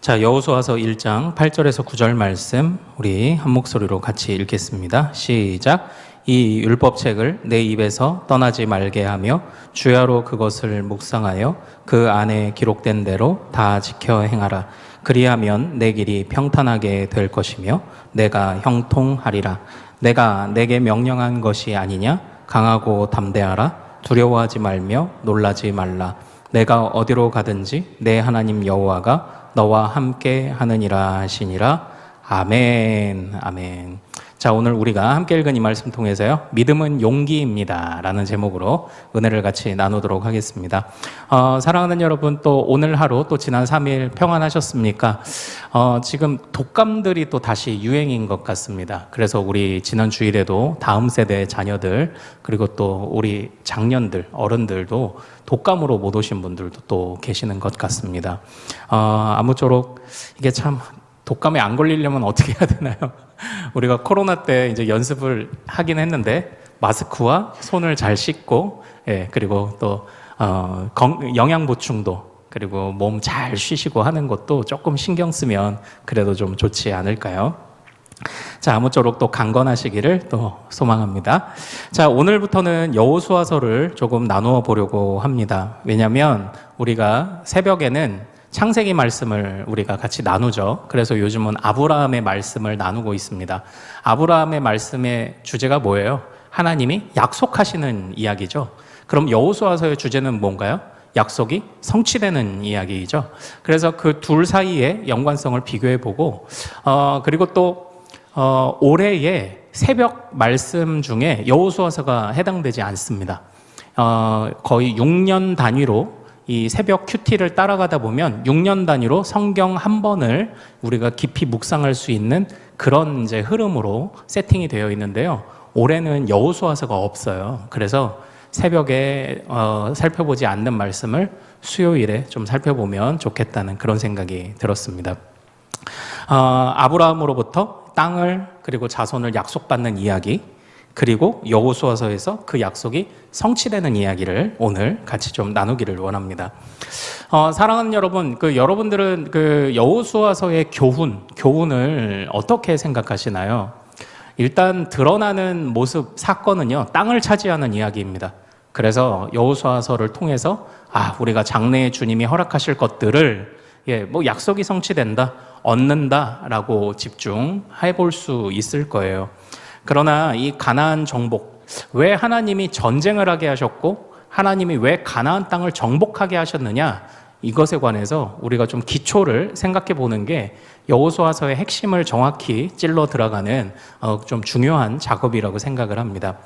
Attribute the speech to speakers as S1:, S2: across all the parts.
S1: 자, 여호수아서 1장 8절에서 9절 말씀 우리 한 목소리로 같이 읽겠습니다. 시작. 이 율법책을 내 입에서 떠나지 말게 하며 주야로 그것을 묵상하여 그 안에 기록된 대로 다 지켜 행하라. 그리하면 내 길이 평탄하게 될 것이며 내가 형통하리라. 내가 내게 명령한 것이 아니냐? 강하고 담대하라. 두려워하지 말며 놀라지 말라. 내가 어디로 가든지 내 하나님 여호와가 너와 함께 하느니라 하시니라. 아멘. 아멘. 자, 오늘 우리가 함께 읽은 이 말씀 통해서요, 믿음은 용기입니다 라는 제목으로 은혜를 같이 나누도록 하겠습니다. 사랑하는 여러분, 또 오늘 하루, 또 지난 3일 평안하셨습니까? 지금 독감들이 또 다시 유행인 것 같습니다. 그래서 우리 지난 주일에도 다음 세대 자녀들, 그리고 또 우리 장년들, 어른들도 독감으로 못 오신 분들도 또 계시는 것 같습니다. 아무쪼록 이게 참, 독감에 안 걸리려면 어떻게 해야 되나요? 우리가 코로나 때 이제 연습을 하긴 했는데 마스크와 손을 잘 씻고, 그리고 또 영양 보충도, 그리고 몸 잘 쉬시고 하는 것도 조금 신경 쓰면 그래도 좀 좋지 않을까요? 자, 아무쪼록 또 강건하시기를 또 소망합니다. 자, 오늘부터는 여호수아서를 조금 나누어 보려고 합니다. 왜냐하면 우리가 새벽에는 창세기 말씀을 우리가 같이 나누죠. 그래서 요즘은 아브라함의 말씀을 나누고 있습니다. 아브라함의 말씀의 주제가 뭐예요? 하나님이 약속하시는 이야기죠. 그럼 여호수아서의 주제는 뭔가요? 약속이 성취되는 이야기이죠. 그래서 그 둘 사이의 연관성을 비교해보고, 그리고 또 올해의 새벽 말씀 중에 여호수아서가 해당되지 않습니다. 거의 6년 단위로 이 새벽 큐티를 따라가다 보면 6년 단위로 성경 한 번을 우리가 깊이 묵상할 수 있는 그런 이제 흐름으로 세팅이 되어 있는데요. 올해는 여호수아서가 없어요. 그래서 새벽에 살펴보지 않는 말씀을 수요일에 좀 살펴보면 좋겠다는 그런 생각이 들었습니다. 아브라함으로부터 땅을 그리고 자손을 약속받는 이야기, 그리고 여호수아서에서 그 약속이 성취되는 이야기를 오늘 같이 좀 나누기를 원합니다. 사랑하는 여러분, 여러분들은 그 여호수아서의 교훈을 어떻게 생각하시나요? 일단 드러나는 모습, 사건은요, 땅을 차지하는 이야기입니다. 그래서 여호수아서를 통해서 우리가 장래에 주님이 허락하실 것들을 약속이 성취된다, 얻는다라고 집중해 볼 수 있을 거예요. 그러나 이 가나안 정복, 왜 하나님이 전쟁을 하게 하셨고 하나님이 왜 가나안 땅을 정복하게 하셨느냐, 이것에 관해서 우리가 좀 기초를 생각해 보는 게 여호수아서의 핵심을 정확히 찔러 들어가는 좀 중요한 작업이라고 생각을 합니다.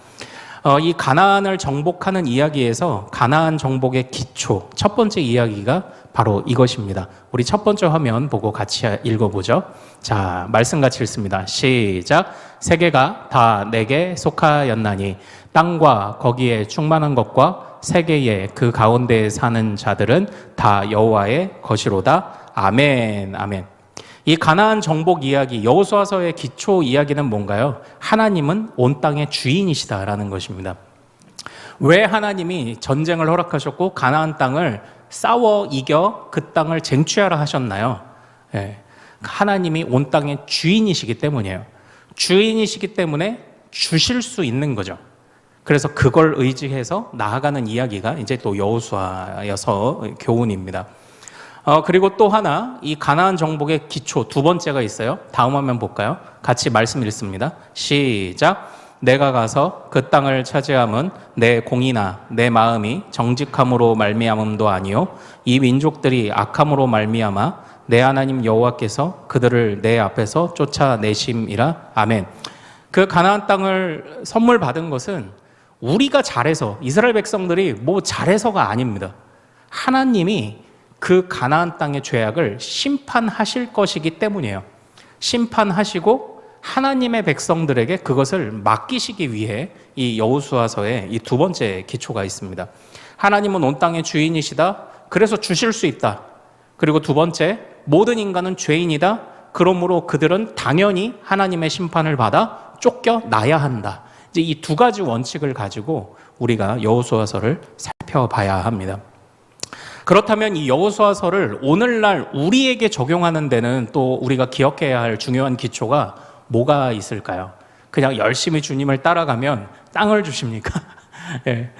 S1: 이 가나안을 정복하는 이야기에서 가나안 정복의 기초, 첫 번째 이야기가 바로 이것입니다. 우리 첫 번째 화면 보고 같이 읽어보죠. 자, 말씀 같이 읽습니다. 시작. 세계가 다 내게 속하였나니 땅과 거기에 충만한 것과 세계의 그 가운데에 사는 자들은 다 여호와의 것이로다. 아멘. 아멘. 이 가나안 정복 이야기, 여호수아서의 기초 이야기는 뭔가요? 하나님은 온 땅의 주인이시다라는 것입니다. 왜 하나님이 전쟁을 허락하셨고 가나안 땅을 싸워 이겨 그 땅을 쟁취하라 하셨나요? 하나님이 온 땅의 주인이시기 때문이에요. 주인이시기 때문에 주실 수 있는 거죠. 그래서 그걸 의지해서 나아가는 이야기가 이제 또 여호수아서 교훈입니다. 그리고 또 하나, 이 가나안 정복의 기초 두 번째가 있어요. 다음 화면 볼까요? 같이 말씀 읽습니다. 시작. 내가 가서 그 땅을 차지함은 내 공이나 내 마음이 정직함으로 말미암음도 아니요 이 민족들이 악함으로 말미암아 내 하나님 여호와께서 그들을 내 앞에서 쫓아내심이라. 아멘. 그 가나안 땅을 선물 받은 것은 우리가 잘해서, 이스라엘 백성들이 뭐 잘해서가 아닙니다. 하나님이 그 가나안 땅의 죄악을 심판하실 것이기 때문이에요. 심판하시고 하나님의 백성들에게 그것을 맡기시기 위해 이 여호수아서에 이 두 번째 기초가 있습니다. 하나님은 온 땅의 주인이시다. 그래서 주실 수 있다. 그리고 두 번째, 모든 인간은 죄인이다. 그러므로 그들은 당연히 하나님의 심판을 받아 쫓겨나야 한다. 이제 이 두 가지 원칙을 가지고 우리가 여호수아서를 살펴봐야 합니다. 그렇다면 이 여호수아서를 오늘날 우리에게 적용하는 데는 또 우리가 기억해야 할 중요한 기초가 뭐가 있을까요? 그냥 열심히 주님을 따라가면 땅을 주십니까? 예,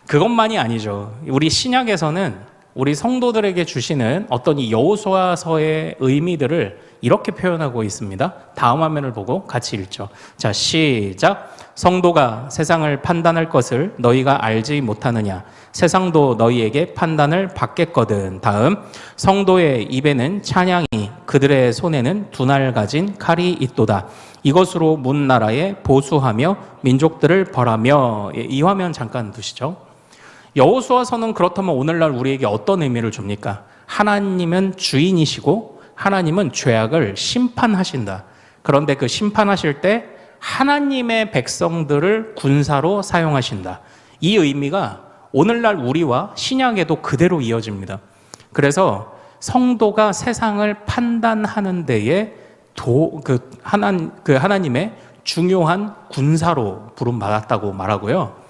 S1: 그것만이 아니죠. 우리 신약에서는 우리 성도들에게 주시는 어떤 이 여호수아서의 의미들을 이렇게 표현하고 있습니다. 다음 화면을 보고 같이 읽죠. 자, 시작. 성도가 세상을 판단할 것을 너희가 알지 못하느냐? 세상도 너희에게 판단을 받겠거든. 다음, 성도의 입에는 찬양이, 그들의 손에는 두 날 가진 칼이 있도다. 이것으로 문 나라에 보수하며 민족들을 벌하며. 이 화면 잠깐 두시죠. 여호수아서는 그렇다면 오늘날 우리에게 어떤 의미를 줍니까? 하나님은 주인이시고 하나님은 죄악을 심판하신다. 그런데 그 심판하실 때 하나님의 백성들을 군사로 사용하신다. 이 의미가 오늘날 우리와 신약에도 그대로 이어집니다. 그래서 성도가 세상을 판단하는 데에 하나님의 중요한 군사로 부름받았다고 말하고요.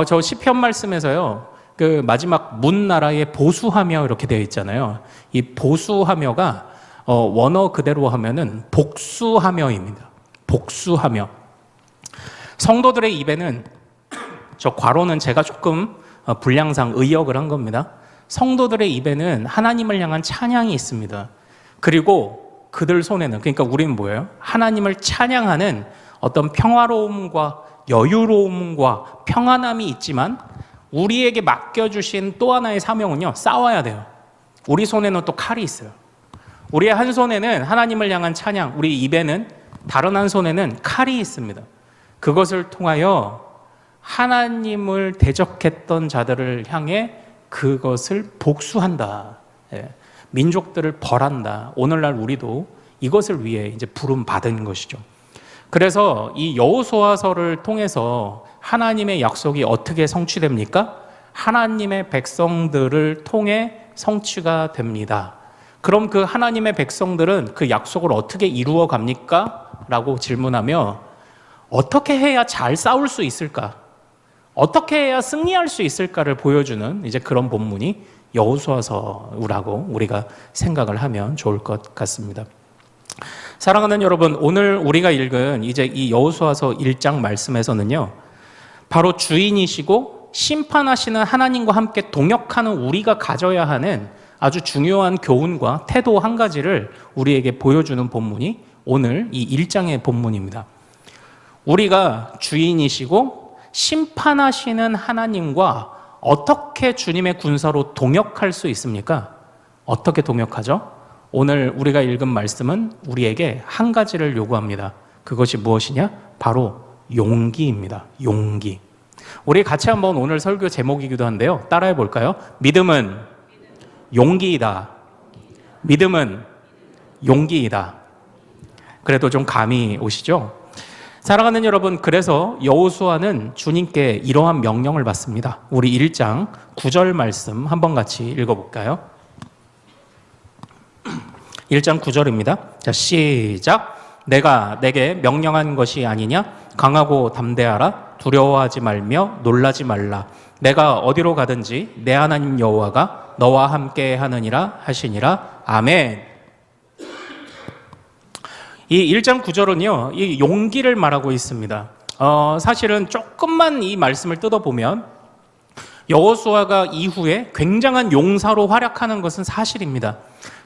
S1: 저 시편 말씀에서요, 그 마지막 문 나라에 보수하며 이렇게 되어 있잖아요. 이 보수하며가 원어 그대로 하면은 복수하며입니다. 복수하며. 성도들의 입에는, 저 괄호는 제가 조금 분량상 의역을 한 겁니다. 성도들의 입에는 하나님을 향한 찬양이 있습니다. 그리고 그들 손에는, 그러니까 우리는 뭐예요? 하나님을 찬양하는 어떤 평화로움과 여유로움과 평안함이 있지만 우리에게 맡겨주신 또 하나의 사명은요, 싸워야 돼요. 우리 손에는 또 칼이 있어요. 우리의 한 손에는 하나님을 향한 찬양, 우리 입에는, 다른 한 손에는 칼이 있습니다. 그것을 통하여 하나님을 대적했던 자들을 향해 그것을 복수한다. 민족들을 벌한다. 오늘날 우리도 이것을 위해 이제 부름 받은 것이죠. 그래서 이 여호수아서를 통해서 하나님의 약속이 어떻게 성취됩니까? 하나님의 백성들을 통해 성취가 됩니다. 그럼 그 하나님의 백성들은 그 약속을 어떻게 이루어 갑니까? 라고 질문하며 어떻게 해야 잘 싸울 수 있을까? 어떻게 해야 승리할 수 있을까를 보여주는 이제 그런 본문이 여호수아서라고 우리가 생각을 하면 좋을 것 같습니다. 사랑하는 여러분, 오늘 우리가 읽은 이제 이 여호수아서 1장 말씀에서는요, 바로 주인이시고 심판하시는 하나님과 함께 동역하는 우리가 가져야 하는 아주 중요한 교훈과 태도 한 가지를 우리에게 보여주는 본문이 오늘 이 1장의 본문입니다. 우리가 주인이시고 심판하시는 하나님과 어떻게 주님의 군사로 동역할 수 있습니까? 어떻게 동역하죠? 오늘 우리가 읽은 말씀은 우리에게 한 가지를 요구합니다. 그것이 무엇이냐? 바로 용기입니다. 용기. 우리 같이 한번 오늘 설교 제목이기도 한데요. 따라해 볼까요? 믿음은 용기이다. 믿음은 용기이다. 그래도 좀 감이 오시죠? 사랑하는 여러분, 그래서 여호수아는 주님께 이러한 명령을 받습니다. 우리 1장 9절 말씀 한번 같이 읽어볼까요? 1장 9절입니다. 자, 시작. 내가 내게 명령한 것이 아니냐? 강하고 담대하라. 두려워하지 말며 놀라지 말라. 내가 어디로 가든지 내 하나님 여호와가 너와 함께 하느니라 하시니라. 아멘. 이 1장 9절은요, 이 용기를 말하고 있습니다. 사실은 조금만 이 말씀을 뜯어보면 여호수아가 이후에 굉장한 용사로 활약하는 것은 사실입니다.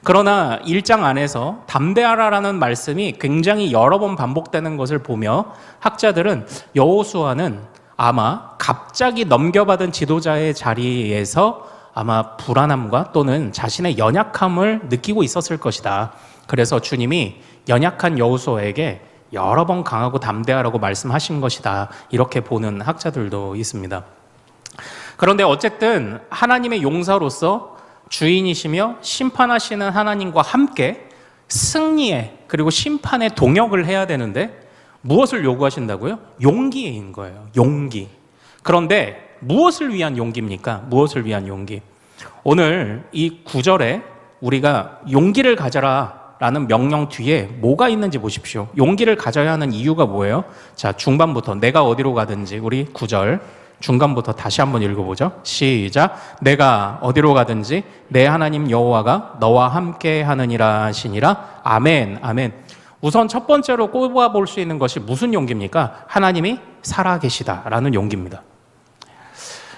S1: 그러나 1장 안에서 담대하라라는 말씀이 굉장히 여러 번 반복되는 것을 보며 학자들은 여호수아는 아마 갑자기 넘겨받은 지도자의 자리에서 아마 불안함과 또는 자신의 연약함을 느끼고 있었을 것이다. 그래서 주님이 연약한 여호수아에게 여러 번 강하고 담대하라고 말씀하신 것이다. 이렇게 보는 학자들도 있습니다. 그런데 어쨌든 하나님의 용사로서 주인이시며 심판하시는 하나님과 함께 승리에 그리고 심판에 동역을 해야 되는데 무엇을 요구하신다고요? 용기인 거예요. 용기. 그런데 무엇을 위한 용기입니까? 무엇을 위한 용기? 오늘 이 9절에 우리가 용기를 가져라 라는 명령 뒤에 뭐가 있는지 보십시오. 용기를 가져야 하는 이유가 뭐예요? 자, 중반부터 내가 어디로 가든지 우리 9절 중간부터 다시 한번 읽어보죠. 시작. 내가 어디로 가든지 내 하나님 여호와가 너와 함께 하느니라 하시니라. 아멘. 아멘. 우선 첫 번째로 꼽아볼 수 있는 것이 무슨 용기입니까? 하나님이 살아계시다라는 용기입니다.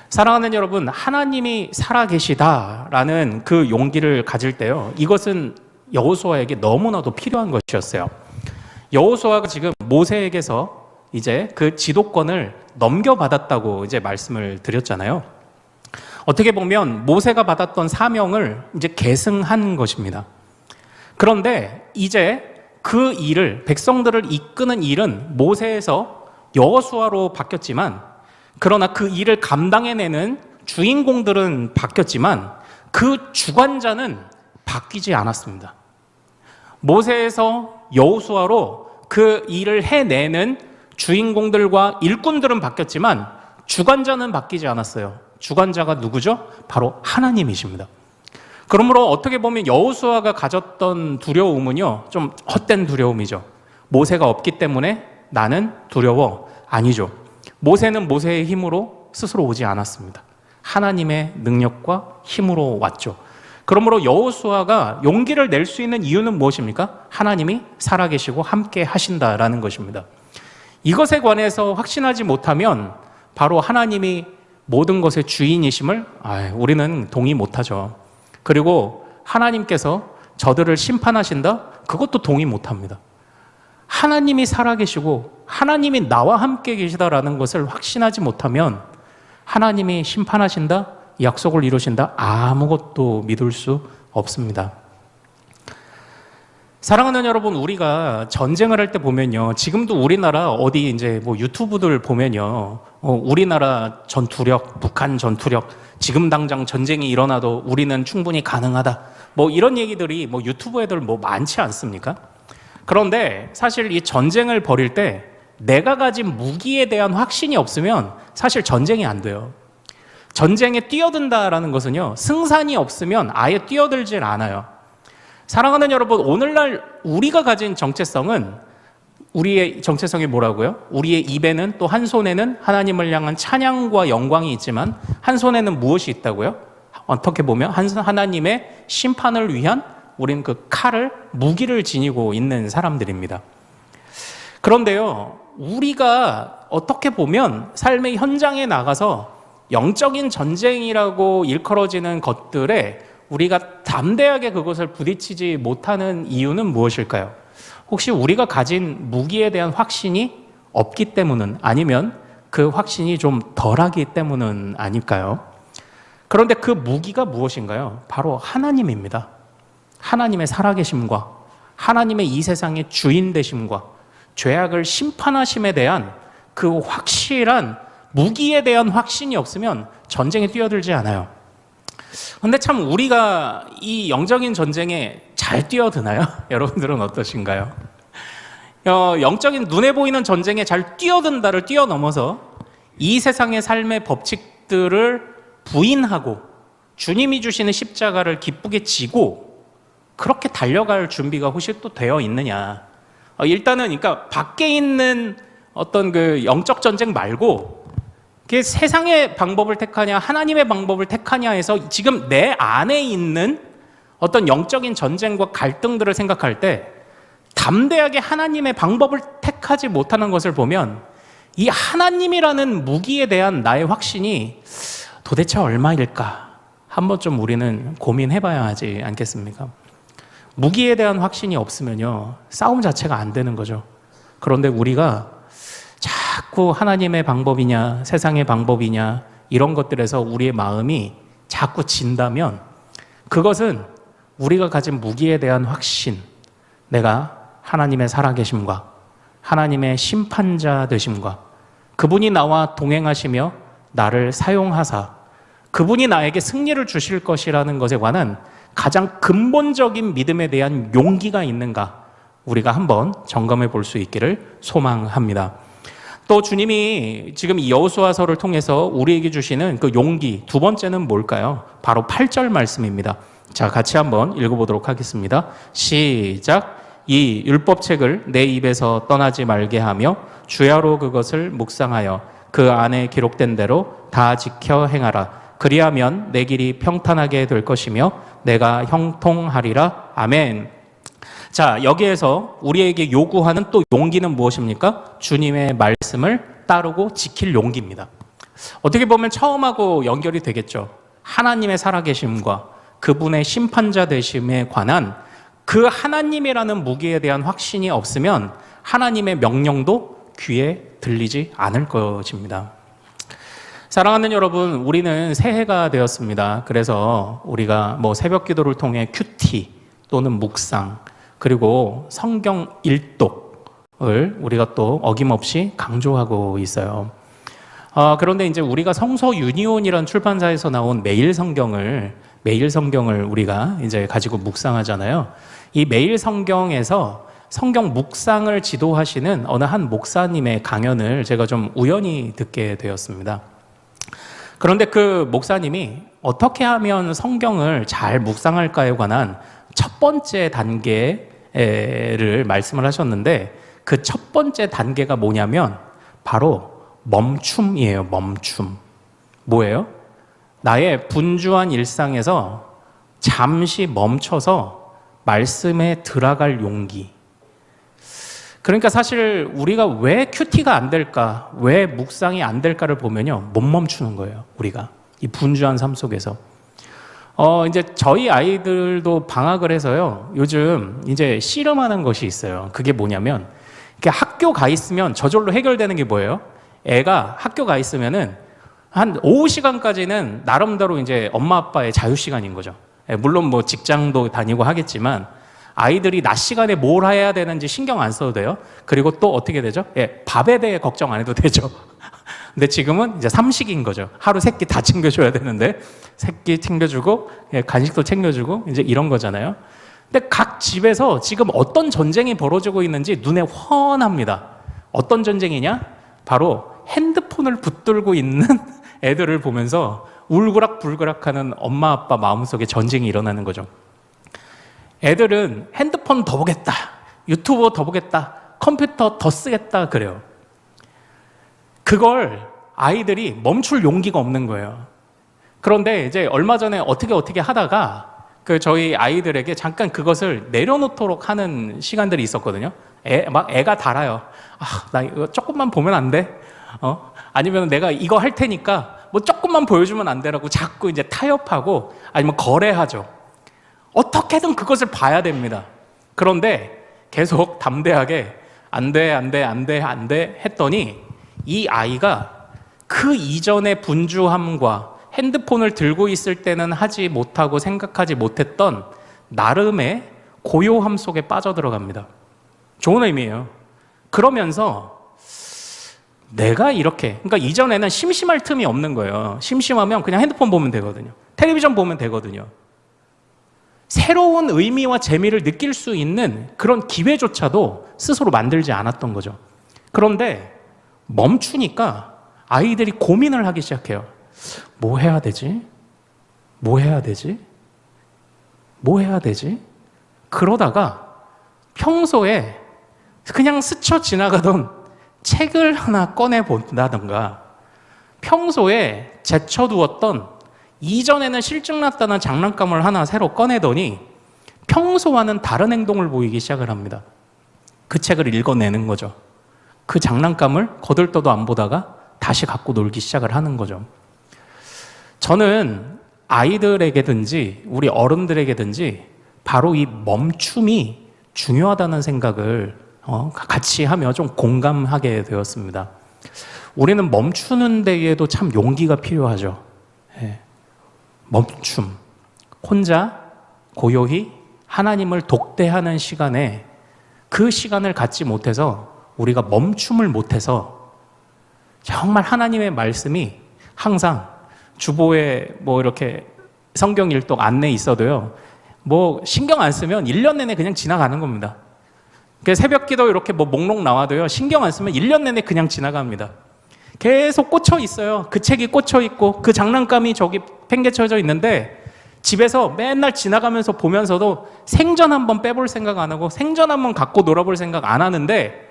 S1: 사랑하는 여러분, 하나님이 살아계시다라는 그 용기를 가질 때요, 이것은 여호수아에게 너무나도 필요한 것이었어요. 여호수아가 지금 모세에게서 이제 그 지도권을 넘겨받았다고 이제 말씀을 드렸잖아요. 어떻게 보면 모세가 받았던 사명을 이제 계승한 것입니다. 그런데 이제 그 일을, 백성들을 이끄는 일은 모세에서 여호수아로 바뀌었지만, 그러나 그 일을 감당해내는 주인공들은 바뀌었지만 그 주관자는 바뀌지 않았습니다. 모세에서 여호수아로 그 일을 해내는 주인공들과 일꾼들은 바뀌었지만 주관자는 바뀌지 않았어요. 주관자가 누구죠? 바로 하나님이십니다. 그러므로 어떻게 보면 여호수아가 가졌던 두려움은요, 좀 헛된 두려움이죠. 모세가 없기 때문에 나는 두려워. 아니죠. 모세는 모세의 힘으로 스스로 오지 않았습니다. 하나님의 능력과 힘으로 왔죠. 그러므로 여호수아가 용기를 낼 수 있는 이유는 무엇입니까? 하나님이 살아계시고 함께 하신다라는 것입니다. 이것에 관해서 확신하지 못하면 바로 하나님이 모든 것의 주인이심을 우리는 동의 못하죠. 그리고 하나님께서 저들을 심판하신다? 그것도 동의 못합니다. 하나님이 살아계시고 하나님이 나와 함께 계시다라는 것을 확신하지 못하면 하나님이 심판하신다? 약속을 이루신다? 아무것도 믿을 수 없습니다. 사랑하는 여러분, 우리가 전쟁을 할 때 보면요, 지금도 우리나라 어디 이제 뭐 유튜브들 보면요, 우리나라 전투력, 북한 전투력, 지금 당장 전쟁이 일어나도 우리는 충분히 가능하다, 뭐 이런 얘기들이 뭐 유튜브 애들 뭐 많지 않습니까? 그런데 사실 이 전쟁을 벌일 때 내가 가진 무기에 대한 확신이 없으면 사실 전쟁이 안 돼요. 전쟁에 뛰어든다라는 것은요, 승산이 없으면 아예 뛰어들질 않아요. 사랑하는 여러분, 오늘날 우리가 가진 정체성은, 우리의 정체성이 뭐라고요? 우리의 입에는, 또 한 손에는 하나님을 향한 찬양과 영광이 있지만 한 손에는 무엇이 있다고요? 어떻게 보면 하나님의 심판을 위한 우리는 그 칼을, 무기를 지니고 있는 사람들입니다. 그런데요, 우리가 어떻게 보면 삶의 현장에 나가서 영적인 전쟁이라고 일컬어지는 것들에 우리가 담대하게 그것을 부딪히지 못하는 이유는 무엇일까요? 혹시 우리가 가진 무기에 대한 확신이 없기 때문은, 아니면 그 확신이 좀 덜하기 때문은 아닐까요? 그런데 그 무기가 무엇인가요? 바로 하나님입니다. 하나님의 살아계심과 하나님의 이 세상의 주인 되심과 죄악을 심판하심에 대한 그 확실한 무기에 대한 확신이 없으면 전쟁에 뛰어들지 않아요. 근데 참 우리가 이 영적인 전쟁에 잘 뛰어드나요? 여러분들은 어떠신가요? 영적인 눈에 보이는 전쟁에 잘 뛰어든다를 뛰어넘어서 이 세상의 삶의 법칙들을 부인하고 주님이 주시는 십자가를 기쁘게 지고 그렇게 달려갈 준비가 혹시 또 되어 있느냐? 일단은 그러니까 밖에 있는 어떤 그 영적 전쟁 말고 그게 세상의 방법을 택하냐 하나님의 방법을 택하냐 해서 지금 내 안에 있는 어떤 영적인 전쟁과 갈등들을 생각할 때 담대하게 하나님의 방법을 택하지 못하는 것을 보면 이 하나님이라는 무기에 대한 나의 확신이 도대체 얼마일까? 한번 좀 우리는 고민해봐야 하지 않겠습니까? 무기에 대한 확신이 없으면요, 싸움 자체가 안 되는 거죠. 그런데 우리가 자꾸 하나님의 방법이냐 세상의 방법이냐 이런 것들에서 우리의 마음이 자꾸 진다면 그것은 우리가 가진 무기에 대한 확신, 내가 하나님의 살아계심과 하나님의 심판자 되심과 그분이 나와 동행하시며 나를 사용하사 그분이 나에게 승리를 주실 것이라는 것에 관한 가장 근본적인 믿음에 대한 용기가 있는가, 우리가 한번 점검해 볼 수 있기를 소망합니다. 또 주님이 지금 이 여호수아서를 통해서 우리에게 주시는 그 용기 두 번째는 뭘까요? 바로 8절 말씀입니다. 자, 같이 한번 읽어보도록 하겠습니다. 시작. 이 율법책을 내 입에서 떠나지 말게 하며 주야로 그것을 묵상하여 그 안에 기록된 대로 다 지켜 행하라. 그리하면 내 길이 평탄하게 될 것이며 내가 형통하리라. 아멘. 자, 여기에서 우리에게 요구하는 또 용기는 무엇입니까? 주님의 말씀을 따르고 지킬 용기입니다. 어떻게 보면 처음하고 연결이 되겠죠. 하나님의 살아계심과 그분의 심판자 되심에 관한 그 하나님이라는 무기에 대한 확신이 없으면 하나님의 명령도 귀에 들리지 않을 것입니다. 사랑하는 여러분, 우리는 새해가 되었습니다. 그래서 우리가 새벽 기도를 통해 큐티 또는 묵상 그리고 성경 일독을 우리가 또 어김없이 강조하고 있어요. 그런데 이제 우리가 성서 유니온이라는 출판사에서 나온 매일 성경을 우리가 이제 가지고 묵상하잖아요. 이 매일 성경에서 성경 묵상을 지도하시는 어느 한 목사님의 강연을 제가 좀 우연히 듣게 되었습니다. 그런데 그 목사님이 어떻게 하면 성경을 잘 묵상할까에 관한 첫 번째 단계를 말씀을 하셨는데 그 첫 번째 단계가 뭐냐면 바로 멈춤이에요. 멈춤. 뭐예요? 나의 분주한 일상에서 잠시 멈춰서 말씀에 들어갈 용기. 그러니까 사실 우리가 왜 큐티가 안 될까, 왜 묵상이 안 될까를 보면요, 못 멈추는 거예요. 우리가 이 분주한 삶 속에서. 이제 저희 아이들도 방학을 해서요, 요즘 이제 씨름하는 것이 있어요. 그게 뭐냐면, 이렇게 학교 가 있으면 저절로 해결되는 게 뭐예요? 애가 학교 가 있으면은 한 오후 시간까지는 나름대로 이제 엄마 아빠의 자유 시간인 거죠. 물론 직장도 다니고 하겠지만 아이들이 낮 시간에 뭘 해야 되는지 신경 안 써도 돼요. 그리고 또 어떻게 되죠? 밥에 대해 걱정 안 해도 되죠. 근데 지금은 이제 삼식인 거죠. 하루 세 끼 다 챙겨줘야 되는데 세 끼 챙겨주고 간식도 챙겨주고 이제 이런 거잖아요. 근데 각 집에서 지금 어떤 전쟁이 벌어지고 있는지 눈에 훤합니다. 어떤 전쟁이냐? 바로 핸드폰을 붙들고 있는 애들을 보면서 울그락불그락하는 엄마 아빠 마음속에 전쟁이 일어나는 거죠. 애들은 핸드폰 더 보겠다, 유튜브 더 보겠다, 컴퓨터 더 쓰겠다 그래요. 그걸 아이들이 멈출 용기가 없는 거예요. 그런데 이제 얼마 전에 어떻게 하다가 저희 아이들에게 잠깐 그것을 내려놓도록 하는 시간들이 있었거든요. 애가 달아요. 나 이거 조금만 보면 안 돼? 아니면 내가 이거 할 테니까 조금만 보여주면 안 되라고 자꾸 이제 타협하고 아니면 거래하죠. 어떻게든 그것을 봐야 됩니다. 그런데 계속 담대하게 안 돼 했더니 이 아이가 그 이전의 분주함과 핸드폰을 들고 있을 때는 하지 못하고 생각하지 못했던 나름의 고요함 속에 빠져들어갑니다. 좋은 의미예요. 그러면서 내가 이렇게, 그러니까 이전에는 심심할 틈이 없는 거예요. 심심하면 그냥 핸드폰 보면 되거든요. 텔레비전 보면 되거든요. 새로운 의미와 재미를 느낄 수 있는 그런 기회조차도 스스로 만들지 않았던 거죠. 그런데 멈추니까 아이들이 고민을 하기 시작해요. 뭐 해야 되지? 뭐 해야 되지? 뭐 해야 되지? 그러다가 평소에 그냥 스쳐 지나가던 책을 하나 꺼내 본다던가 평소에 제쳐두었던 이전에는 실증났다는 장난감을 하나 새로 꺼내더니 평소와는 다른 행동을 보이기 시작을 합니다. 그 책을 읽어내는 거죠. 그 장난감을 거들떠도 안 보다가 다시 갖고 놀기 시작을 하는 거죠. 저는 아이들에게든지 우리 어른들에게든지 바로 이 멈춤이 중요하다는 생각을 같이 하며 좀 공감하게 되었습니다. 우리는 멈추는 데에도 참 용기가 필요하죠. 멈춤, 혼자 고요히 하나님을 독대하는 시간에 그 시간을 갖지 못해서 우리가 멈춤을 못해서 정말 하나님의 말씀이 항상 주보에 이렇게 성경 일독 안내 있어도요, 신경 안 쓰면 1년 내내 그냥 지나가는 겁니다. 새벽 기도 이렇게 목록 나와도요, 신경 안 쓰면 1년 내내 그냥 지나갑니다. 계속 꽂혀 있어요. 그 책이 꽂혀 있고 그 장난감이 저기 팽개쳐져 있는데 집에서 맨날 지나가면서 보면서도 생전 한번 빼볼 생각 안 하고 생전 한번 갖고 놀아볼 생각 안 하는데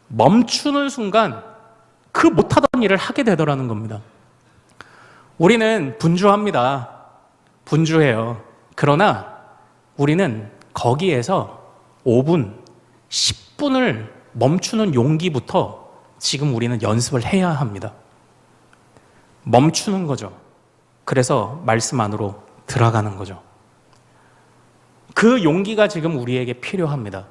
S1: 멈추는 순간 그 못하던 일을 하게 되더라는 겁니다. 우리는 분주합니다. 분주해요. 그러나 우리는 거기에서 5분, 10분을 멈추는 용기부터 지금 우리는 연습을 해야 합니다. 멈추는 거죠. 그래서 말씀 안으로 들어가는 거죠. 그 용기가 지금 우리에게 필요합니다.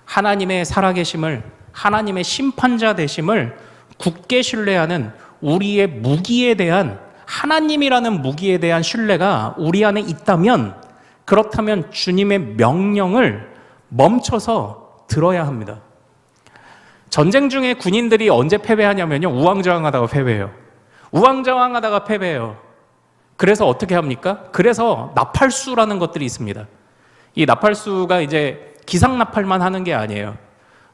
S1: 하나님의 살아계심을, 하나님의 심판자 되심을 굳게 신뢰하는 우리의 무기에 대한, 하나님이라는 무기에 대한 신뢰가 우리 안에 있다면, 그렇다면 주님의 명령을 멈춰서 들어야 합니다. 전쟁 중에 군인들이 언제 패배하냐면요, 우왕좌왕하다가 패배해요. 우왕좌왕하다가 패배해요. 그래서 어떻게 합니까? 그래서 나팔수라는 것들이 있습니다. 이 나팔수가 이제 기상나팔만 하는 게 아니에요.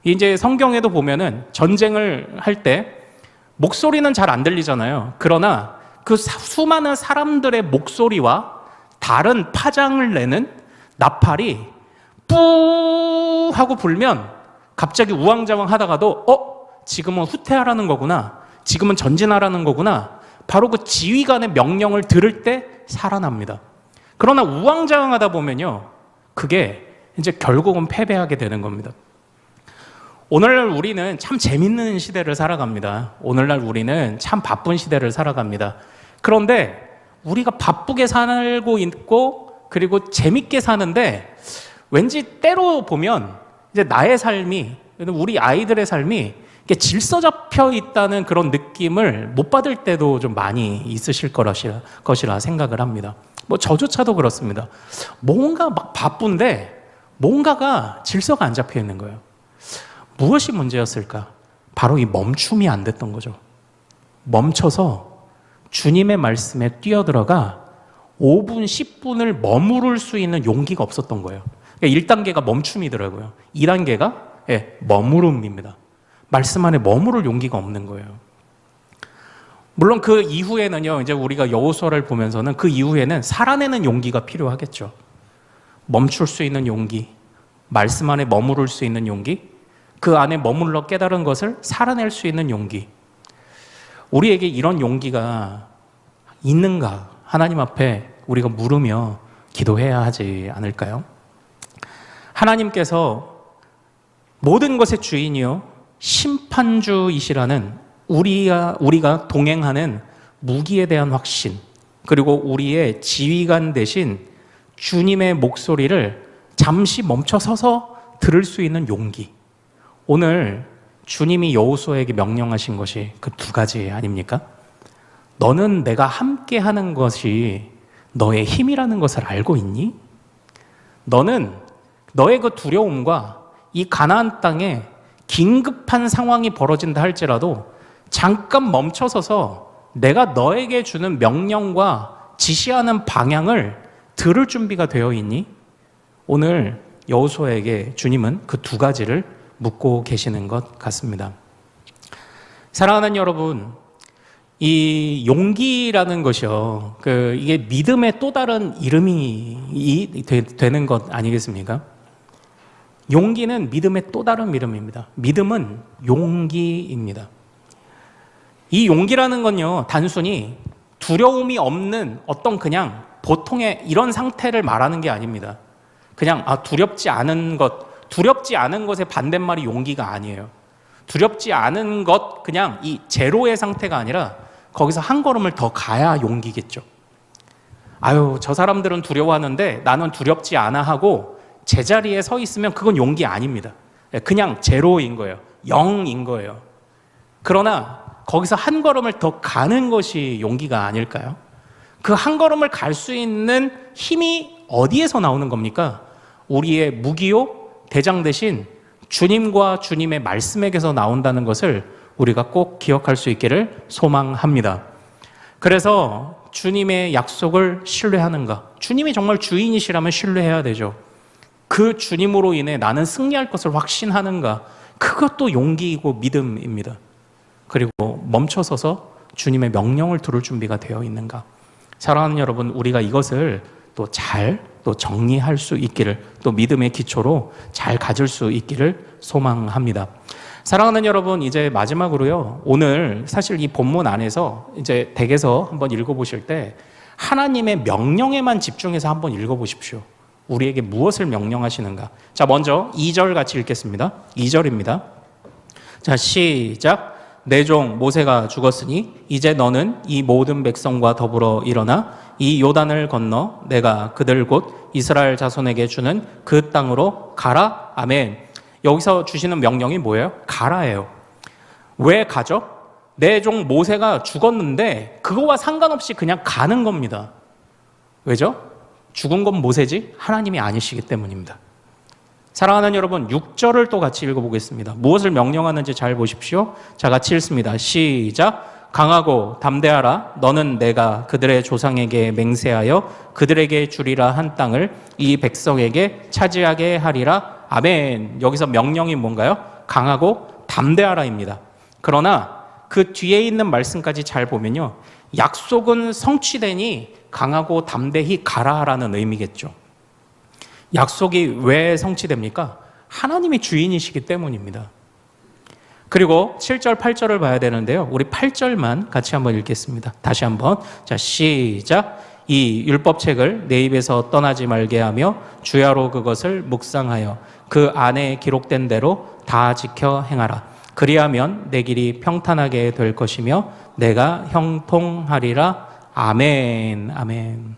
S1: 이제 성경에도 보면은 전쟁을 할 때 목소리는 잘 안 들리잖아요. 그러나 그 수많은 사람들의 목소리와 다른 파장을 내는 나팔이 뿌 하고 불면 갑자기 우왕좌왕 하다가도 지금은 후퇴하라는 거구나, 지금은 전진하라는 거구나, 바로 그 지휘관의 명령을 들을 때 살아납니다. 그러나 우왕좌왕 하다 보면요, 그게 이제 결국은 패배하게 되는 겁니다. 오늘날 우리는 참 재밌는 시대를 살아갑니다. 오늘날 우리는 참 바쁜 시대를 살아갑니다. 그런데 우리가 바쁘게 살고 있고 그리고 재밌게 사는데 왠지 때로 보면 이제 나의 삶이, 우리 아이들의 삶이 질서 잡혀 있다는 그런 느낌을 못 받을 때도 좀 많이 있으실 것이라 생각을 합니다. 뭐 저조차도 그렇습니다. 뭔가 막 바쁜데 뭔가가 질서가 안 잡혀 있는 거예요. 무엇이 문제였을까? 바로 이 멈춤이 안 됐던 거죠. 멈춰서 주님의 말씀에 뛰어들어가 5분, 10분을 머무를 수 있는 용기가 없었던 거예요. 그러니까 1단계가 멈춤이더라고요. 2단계가 머무름입니다. 말씀 안에 머무를 용기가 없는 거예요. 물론 그 이후에는요, 이제 우리가 여호수아를 보면서는 그 이후에는 살아내는 용기가 필요하겠죠. 멈출 수 있는 용기, 말씀 안에 머무를 수 있는 용기, 그 안에 머물러 깨달은 것을 살아낼 수 있는 용기. 우리에게 이런 용기가 있는가? 하나님 앞에 우리가 물으며 기도해야 하지 않을까요? 하나님께서 모든 것의 주인이요 심판주이시라는 우리가 동행하는 무기에 대한 확신, 그리고 우리의 지휘관 대신 주님의 목소리를 잠시 멈춰서서 들을 수 있는 용기. 오늘 주님이 여호수아에게 명령하신 것이 그 두 가지 아닙니까? 너는 내가 함께 하는 것이 너의 힘이라는 것을 알고 있니? 너는 너의 그 두려움과 이 가나안 땅에 긴급한 상황이 벌어진다 할지라도 잠깐 멈춰서서 내가 너에게 주는 명령과 지시하는 방향을 들을 준비가 되어 있니? 오늘 여호수아에게 주님은 그 두 가지를 묻고 계시는 것 같습니다. 사랑하는 여러분, 이 용기라는 것이요, 이게 믿음의 또 다른 이름이 되는 것 아니겠습니까? 용기는 믿음의 또 다른 이름입니다. 믿음은 용기입니다. 이 용기라는 건요, 단순히 두려움이 없는 어떤 그냥 보통의 이런 상태를 말하는 게 아닙니다. 그냥 두렵지 않은 것의 반대말이 용기가 아니에요. 두렵지 않은 것, 그냥 이 제로의 상태가 아니라 거기서 한 걸음을 더 가야 용기겠죠. 저 사람들은 두려워하는데 나는 두렵지 않아 하고 제자리에 서 있으면 그건 용기 아닙니다. 그냥 제로인 거예요. 0인 거예요. 그러나 거기서 한 걸음을 더 가는 것이 용기가 아닐까요? 그 한 걸음을 갈 수 있는 힘이 어디에서 나오는 겁니까? 우리의 무기요 대장 대신 주님과 주님의 말씀에게서 나온다는 것을 우리가 꼭 기억할 수 있기를 소망합니다. 그래서 주님의 약속을 신뢰하는가? 주님이 정말 주인이시라면 신뢰해야 되죠. 그 주님으로 인해 나는 승리할 것을 확신하는가? 그것도 용기이고 믿음입니다. 그리고 멈춰서서 주님의 명령을 들을 준비가 되어 있는가? 사랑하는 여러분, 우리가 이것을 또 정리할 수 있기를, 또 믿음의 기초로 잘 가질 수 있기를 소망합니다. 사랑하는 여러분, 이제 마지막으로요. 오늘 사실 이 본문 안에서 이제 댁에서 한번 읽어보실 때 하나님의 명령에만 집중해서 한번 읽어보십시오. 우리에게 무엇을 명령하시는가? 자, 먼저 2절 같이 읽겠습니다. 2절입니다. 자, 시작. 내 종 모세가 죽었으니 이제 너는 이 모든 백성과 더불어 일어나 이 요단을 건너 내가 그들 곧 이스라엘 자손에게 주는 그 땅으로 가라. 아멘. 여기서 주시는 명령이 뭐예요? 가라예요. 왜 가죠? 내 종 모세가 죽었는데 그거와 상관없이 그냥 가는 겁니다. 왜죠? 죽은 건 모세지 하나님이 아니시기 때문입니다. 사랑하는 여러분, 6절을 또 같이 읽어보겠습니다. 무엇을 명령하는지 잘 보십시오. 자, 같이 읽습니다. 시작. 강하고 담대하라. 너는 내가 그들의 조상에게 맹세하여 그들에게 주리라 한 땅을 이 백성에게 차지하게 하리라. 아멘. 여기서 명령이 뭔가요? 강하고 담대하라입니다. 그러나 그 뒤에 있는 말씀까지 잘 보면요, 약속은 성취되니 강하고 담대히 가라라는 의미겠죠. 약속이 왜 성취됩니까? 하나님이 주인이시기 때문입니다. 그리고 7절, 8절을 봐야 되는데요. 우리 8절만 같이 한번 읽겠습니다. 다시 한번. 자, 시작. 이 율법책을 내 입에서 떠나지 말게 하며 주야로 그것을 묵상하여 그 안에 기록된 대로 다 지켜 행하라. 그리하면 내 길이 평탄하게 될 것이며 내가 형통하리라. 아멘. 아멘.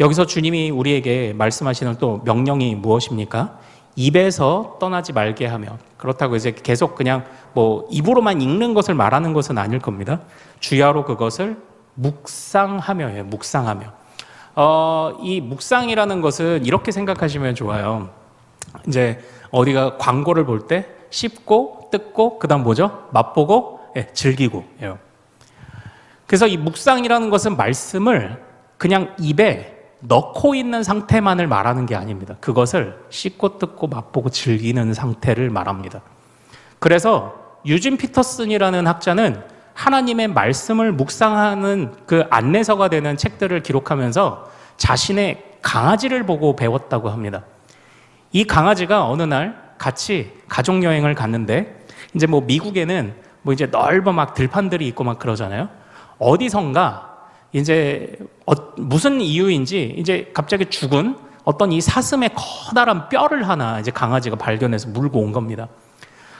S1: 여기서 주님이 우리에게 말씀하시는 또 명령이 무엇입니까? 입에서 떠나지 말게 하며, 그렇다고 이제 계속 그냥 뭐 입으로만 읽는 것을 말하는 것은 아닐 겁니다. 주야로 그것을 묵상하며요. 묵상하며. 이 묵상이라는 것은 이렇게 생각하시면 좋아요. 이제 어디가 광고를 볼 때 씹고 뜯고 그다음 뭐죠? 맛보고 즐기고. 그래서 이 묵상이라는 것은 말씀을 그냥 입에 넣고 있는 상태만을 말하는 게 아닙니다. 그것을 씹고 뜯고 맛보고 즐기는 상태를 말합니다. 그래서 유진 피터슨이라는 학자는 하나님의 말씀을 묵상하는 그 안내서가 되는 책들을 기록하면서 자신의 강아지를 보고 배웠다고 합니다. 이 강아지가 어느 날 같이 가족여행을 갔는데, 이제 뭐 미국에는 뭐 이제 넓은 막 들판들이 있고 막 그러잖아요. 어디선가 이제 무슨 이유인지 이제 갑자기 죽은 어떤 이 사슴의 커다란 뼈를 하나 이제 강아지가 발견해서 물고 온 겁니다.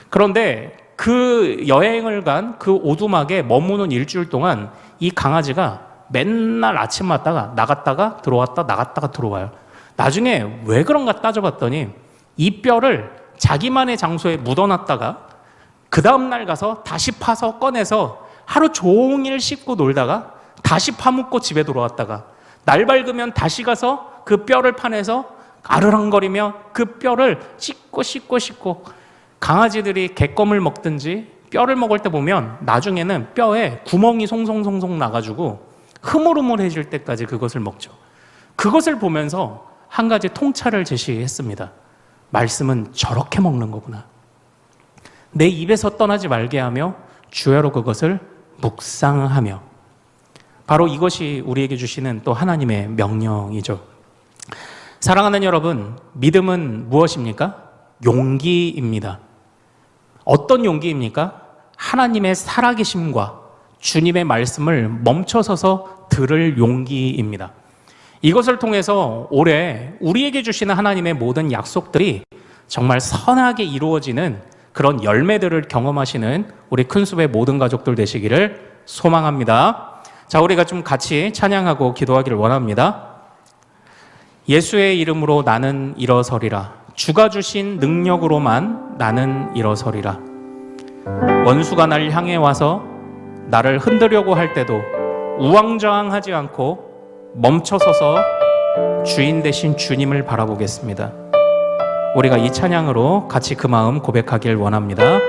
S1: 그런데 그 여행을 간 그 오두막에 머무는 일주일 동안 이 강아지가 맨날 아침마다 나갔다가 들어왔다 나갔다가 들어와요. 나중에 왜 그런가 따져봤더니 이 뼈를 자기만의 장소에 묻어놨다가 그 다음날 가서 다시 파서 꺼내서 하루 종일 씹고 놀다가 다시 파묻고 집에 돌아왔다가 날 밝으면 다시 가서 그 뼈를 파내서 아르렁거리며 그 뼈를 씻고 강아지들이 개껌을 먹든지 뼈를 먹을 때 보면 나중에는 뼈에 구멍이 송송송송 나가지고 흐물흐물해질 때까지 그것을 먹죠. 그것을 보면서 한 가지 통찰을 제시했습니다. 말씀은 저렇게 먹는 거구나. 내 입에서 떠나지 말게 하며 주야로 그것을 묵상하며. 바로 이것이 우리에게 주시는 또 하나님의 명령이죠. 사랑하는 여러분, 믿음은 무엇입니까? 용기입니다. 어떤 용기입니까? 하나님의 살아계심과 주님의 말씀을 멈춰서서 들을 용기입니다. 이것을 통해서 올해 우리에게 주시는 하나님의 모든 약속들이 정말 선하게 이루어지는 그런 열매들을 경험하시는 우리 큰숲의 모든 가족들 되시기를 소망합니다. 자, 우리가 좀 같이 찬양하고 기도하기를 원합니다. 예수의 이름으로 나는 일어서리라. 주가 주신 능력으로만 나는 일어서리라. 원수가 날 향해 와서 나를 흔들려고 할 때도 우왕좌왕하지 않고 멈춰서서 주인 되신 주님을 바라보겠습니다. 우리가 이 찬양으로 같이 그 마음 고백하길 원합니다.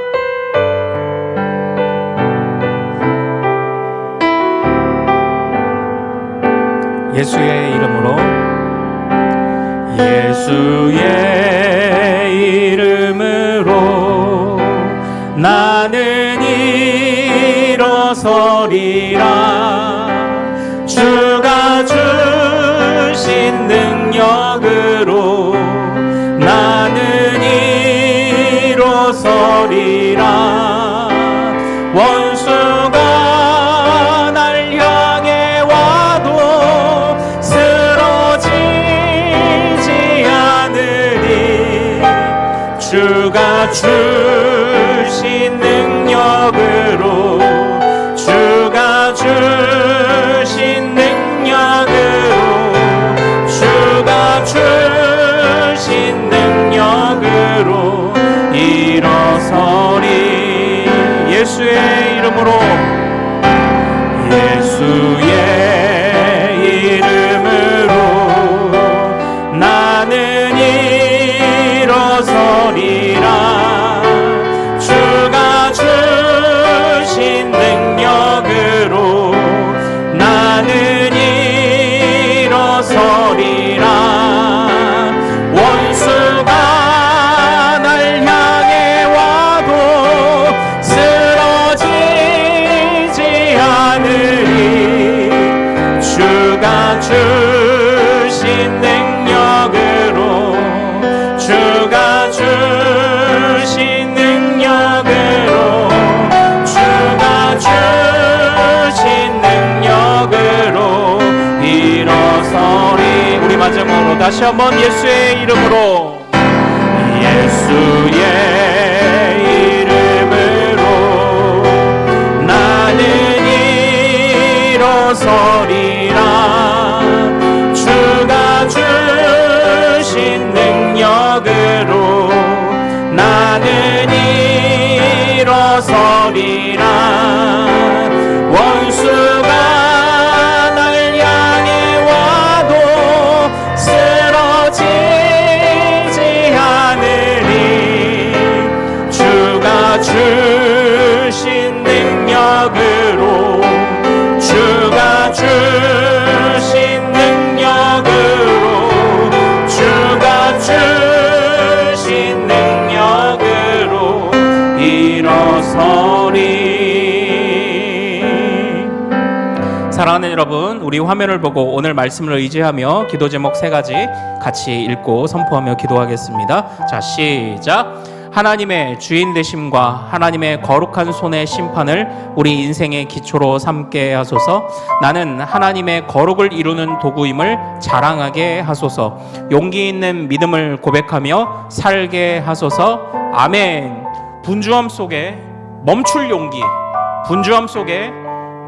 S1: 예수의 이름으로, 예수의 이름으로 나는 일어서리라. 주가 주신 능력으로 나는 일어서리라. 주가 주신 능력으로 주가 주신 능력으로 주가 주신 능력으로 일어서리. 예수의 이름으로 예수의 이름으로 나는 일어서리라. 주가 주신 능력으로 나는 일어서리라. 원수가 날 향해 와도 쓰러지지 않으리. 주가 주신 능력으로 주가 주신 능력으로 주가 주신 능력으로 일어서리. 우리 마지막으로 다시 한번 예수의 이름으로 예수의 이름으로 나는 일어서리라. 주가 주신 능력으로 나는 일어서리라. 원수가 날 향해 와도 쓰러지지 않으리. 주가 주신 능력으로 주가 주신 능력으로 주가 주신 능력으로 일어서리. 사랑하는 여러분, 우리 화면을 보고 오늘 말씀을 의지하며 기도 제목 3가지 같이 읽고 선포하며 기도하겠습니다. 자, 시작. 하나님의 주인 되심과 하나님의 거룩한 손의 심판을 우리 인생의 기초로 삼게 하소서. 나는 하나님의 거룩을 이루는 도구임을 자랑하게 하소서. 용기 있는 믿음을 고백하며 살게 하소서. 아멘. 분주함 속에 멈출 용기, 분주함 속에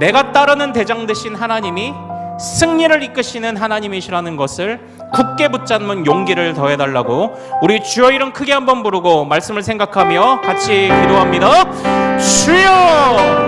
S1: 내가 따르는 대장 되신 하나님이 승리를 이끄시는 하나님이시라는 것을 굳게 붙잡는 용기를 더해달라고 우리 주여 이름 크게 한번 부르고 말씀을 생각하며 같이 기도합니다. 주여!